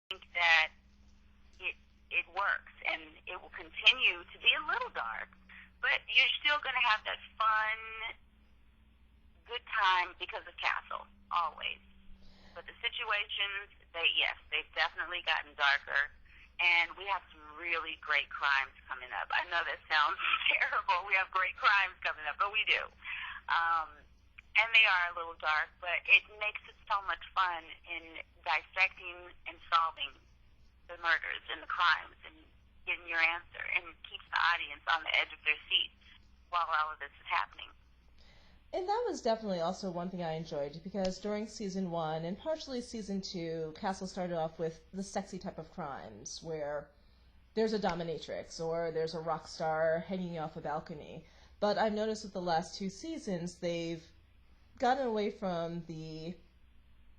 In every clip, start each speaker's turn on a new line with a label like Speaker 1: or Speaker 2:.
Speaker 1: think that it it works, and it will continue to be a little dark, but you're still going to have that fun, good time because of Castle, always. But the situations, they've definitely gotten darker, and we have some really great crimes coming up. I know that sounds terrible. We have great crimes coming up, but we do. Um, and they are a little dark, but it makes it so much fun in dissecting and solving the murders and the crimes and getting your answer, and keeps the audience on the edge of their seats while all of this is happening.
Speaker 2: And that was definitely also one thing I enjoyed because during season one and partially season two, Castle started off with the sexy type of crimes where there's a dominatrix or there's a rock star hanging off a balcony. But I've noticed with the last two seasons, they've gotten away from the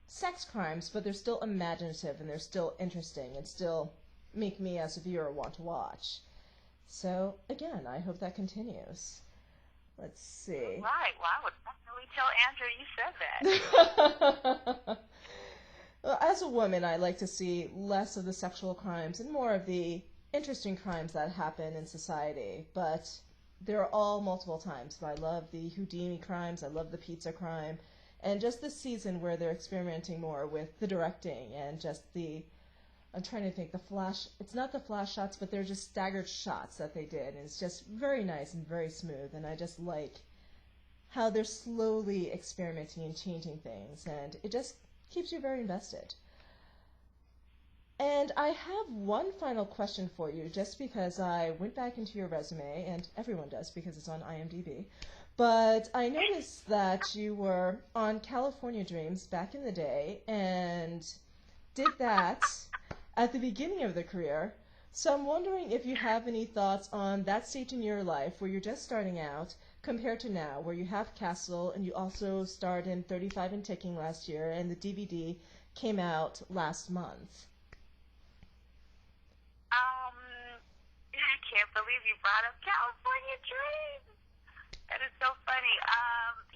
Speaker 2: sex crimes, but they're still imaginative and they're still interesting and still make me as a viewer want to watch. So again, I hope that continues. Let's see.
Speaker 1: Right. Well, I would definitely tell Andrew you said that.
Speaker 2: Well, as a woman, I like to see less of the sexual crimes and more of the interesting crimes that happen in society. But there are all multiple times. I love the Houdini crimes. I love the pizza crime. And just this season where they're experimenting more with the directing and just the, I'm trying to think, the flash, it's not the flash shots, but they're just staggered shots that they did. And it's just very nice and very smooth. And I just like how they're slowly experimenting and changing things. And it just keeps you very invested. And I have one final question for you, just because I went back into your resume, and everyone does because it's on IMDb. But I noticed that you were on California Dreams back in the day and did that at the beginning of the career. So I'm wondering if you have any thoughts on that stage in your life where you're just starting out compared to now, where you have Castle and you also starred in 35 and Ticking last year, and the DVD came out last month.
Speaker 1: I can't believe you brought up California Dreams. That is so funny.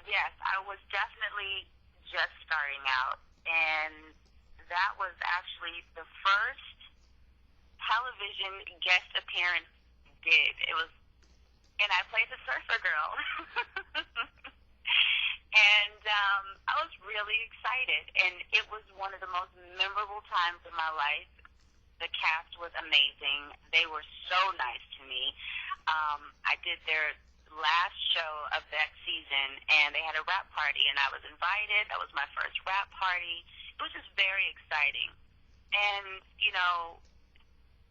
Speaker 1: Yes, I was definitely just starting out, and that was actually the first television guest appearance I did. It was, and I played the surfer girl. And I was really excited, and it was one of the most memorable times of my life. The cast was amazing. They were so nice to me. I did their last show of that season, and they had a rap party, and I was invited. That was my first rap party. It was just very exciting. And,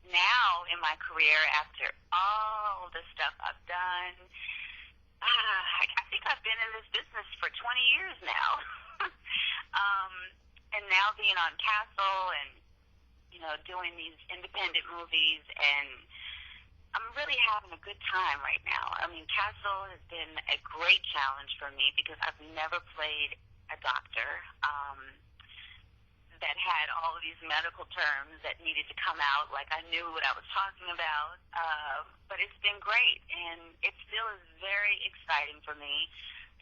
Speaker 1: now in my career, after all the stuff I've done, I think I've been in this business for 20 years now. And now being on Castle and, doing these independent movies, and I'm really having a good time right now. I mean, Castle has been a great challenge for me because I've never played a doctor that had all of these medical terms that needed to come out like I knew what I was talking about. But it's been great, and it still is very exciting for me.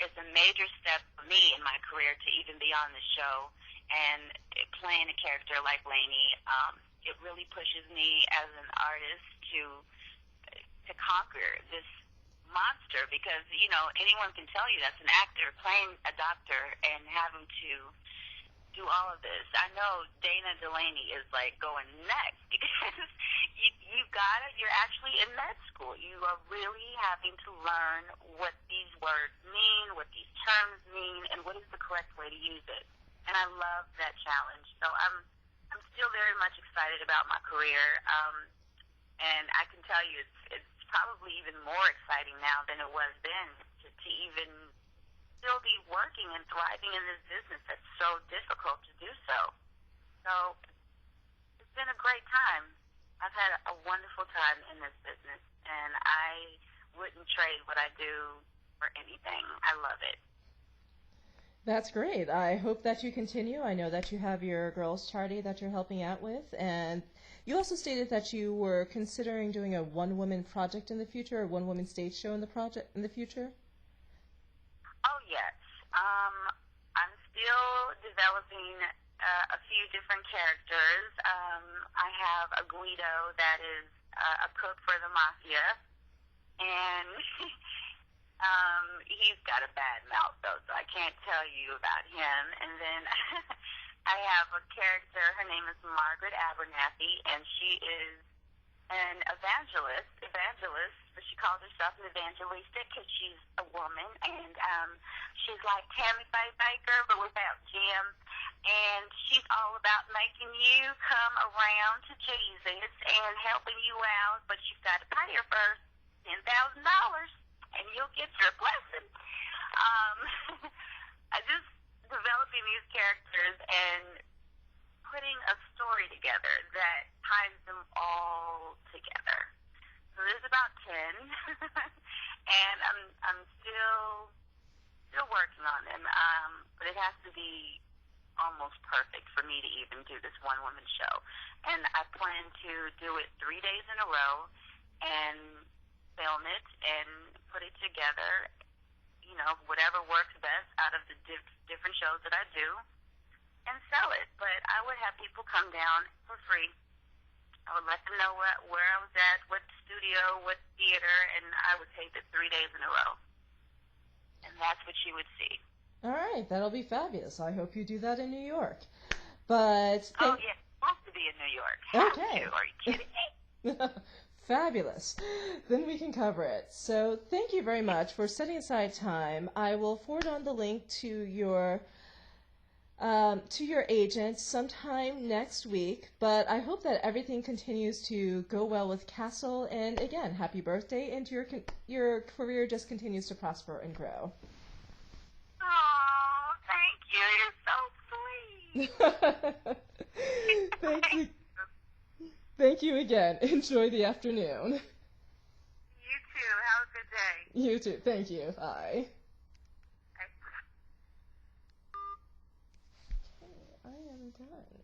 Speaker 1: It's a major step for me in my career to even be on the show, and playing a character like Lainey, it really pushes me as an artist to conquer this monster, because anyone can tell you that's an actor playing a doctor and having to do all of this. I know Dana Delaney is like going nuts because you're actually in med school. You are really having to learn what these words mean, what these terms mean, and what is the correct way to use it. And I love that challenge. So I'm still very much excited about my career. And I can tell you it's probably even more exciting now than it was then to even still be working and thriving in this business that's so difficult to do so. So it's been a great time. I've had a wonderful time in this business, and I wouldn't trade what I do for anything. I love it.
Speaker 2: That's great. I hope that you continue. I know that you have your girls' charity that you're helping out with, and you also stated that you were considering doing a one-woman project in the future, or one-woman stage show in the future.
Speaker 1: Oh, yes. I'm still developing a few different characters. have a Guido that is a cook for the mafia, and he's got a bad mouth though, so I can't tell you about him. And then I have a character. Her name is Margaret Abernathy, and she is an evangelist, but she calls herself an evangelistic because she's a woman, and she's like Tammy Faye Baker, but without Jim, and she's all about making you come around to Jesus and helping you out, but you've got to pay her first $10,000, and you'll get your blessing. I just developing these characters and putting a story together that ties them all together. So there's about 10, and I'm still working on them. But it has to be almost perfect for me to even do this one woman show. And I plan to do it 3 days in a row and film it and put it together. You know, whatever works best out of the different shows that I do, and sell it. But I would have people come down for free. I would let them know where I was at, what studio, what theater, and I would tape it 3 days in a row. And that's what you would see.
Speaker 2: All right, that'll be fabulous. I hope you do that in New York. But
Speaker 1: oh, yeah, it has to be in New York.
Speaker 2: Okay.
Speaker 1: Are you kidding me?
Speaker 2: Fabulous. Then we can cover it. So thank you very much for setting aside time. I will forward on the link to your agent sometime next week, but I hope that everything continues to go well with Castle, and again, happy birthday, and your career just continues to prosper and grow.
Speaker 1: Oh, thank you. You're so sweet.
Speaker 2: Thank you. Thank you again. Enjoy the afternoon.
Speaker 1: You too. Have a good day.
Speaker 2: You too. Thank you. Bye. I am done.